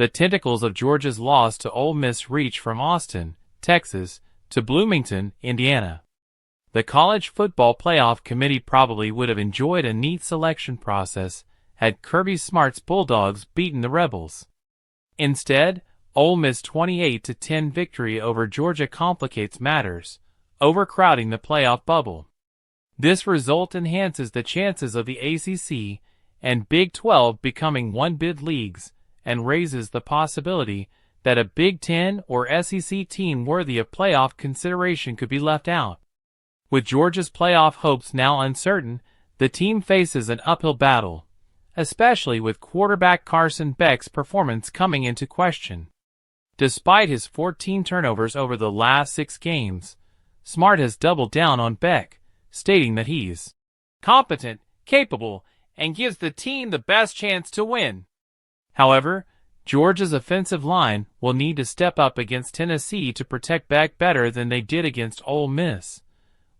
The tentacles of Georgia's loss to Ole Miss reach from Austin, Texas, to Bloomington, Indiana. The College Football Playoff Committee probably would have enjoyed a neat selection process had Kirby Smart's Bulldogs beaten the Rebels. Instead, Ole Miss' 28-10 victory over Georgia complicates matters, overcrowding the playoff bubble. This result enhances the chances of the ACC and Big 12 becoming one-bid leagues and raises the possibility that a Big 10 or SEC team worthy of playoff consideration could be left out. With Georgia's playoff hopes now uncertain, the team faces an uphill battle, especially with quarterback Carson Beck's performance coming into question. Despite his 14 turnovers over the last 6 games, Smart has doubled down on Beck, stating that he's competent, capable, and gives the team the best chance to win. However, Georgia's offensive line will need to step up against Tennessee to protect Beck better than they did against Ole Miss,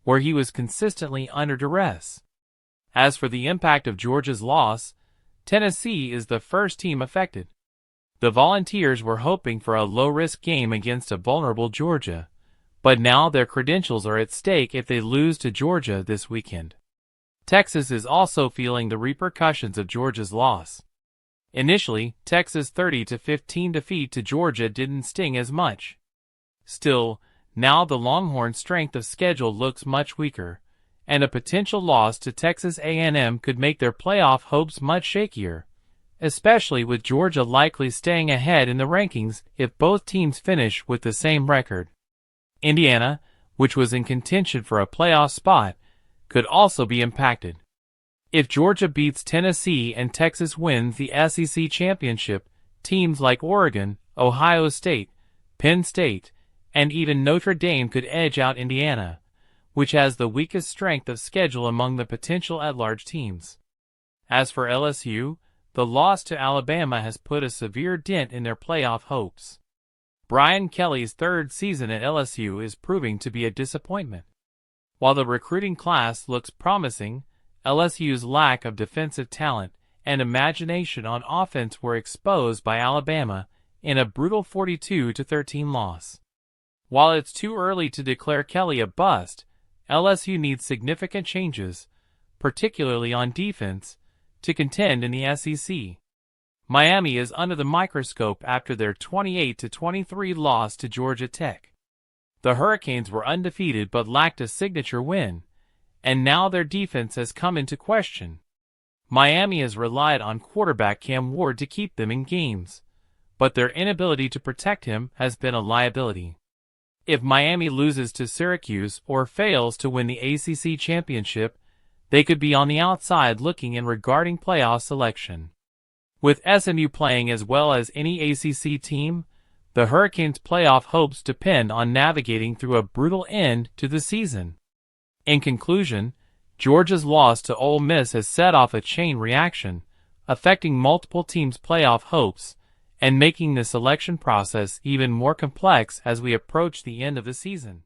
where he was consistently under duress. As for the impact of Georgia's loss, Tennessee is the first team affected. The Volunteers were hoping for a low-risk game against a vulnerable Georgia, but now their credentials are at stake if they lose to Georgia this weekend. Texas is also feeling the repercussions of Georgia's loss. Initially, Texas' 30-15 defeat to Georgia didn't sting as much. Still, now the Longhorns' strength of schedule looks much weaker, and a potential loss to Texas A&M could make their playoff hopes much shakier, especially with Georgia likely staying ahead in the rankings if both teams finish with the same record. Indiana, which was in contention for a playoff spot, could also be impacted. If Georgia beats Tennessee and Texas wins the SEC championship, teams like Oregon, Ohio State, Penn State, and even Notre Dame could edge out Indiana, which has the weakest strength of schedule among the potential at-large teams. As for LSU, the loss to Alabama has put a severe dent in their playoff hopes. Brian Kelly's third season at LSU is proving to be a disappointment. While the recruiting class looks promising, LSU's lack of defensive talent and imagination on offense were exposed by Alabama in a brutal 42-13 loss. While it's too early to declare Kelly a bust, LSU needs significant changes, particularly on defense, to contend in the SEC. Miami is under the microscope after their 28-23 loss to Georgia Tech. The Hurricanes were undefeated but lacked a signature win, and now their defense has come into question. Miami has relied on quarterback Cam Ward to keep them in games, but their inability to protect him has been a liability. If Miami loses to Syracuse or fails to win the ACC championship, they could be on the outside looking in regarding playoff selection. With SMU playing as well as any ACC team, the Hurricanes' playoff hopes depend on navigating through a brutal end to the season. In conclusion, Georgia's loss to Ole Miss has set off a chain reaction, affecting multiple teams' playoff hopes and making the selection process even more complex as we approach the end of the season.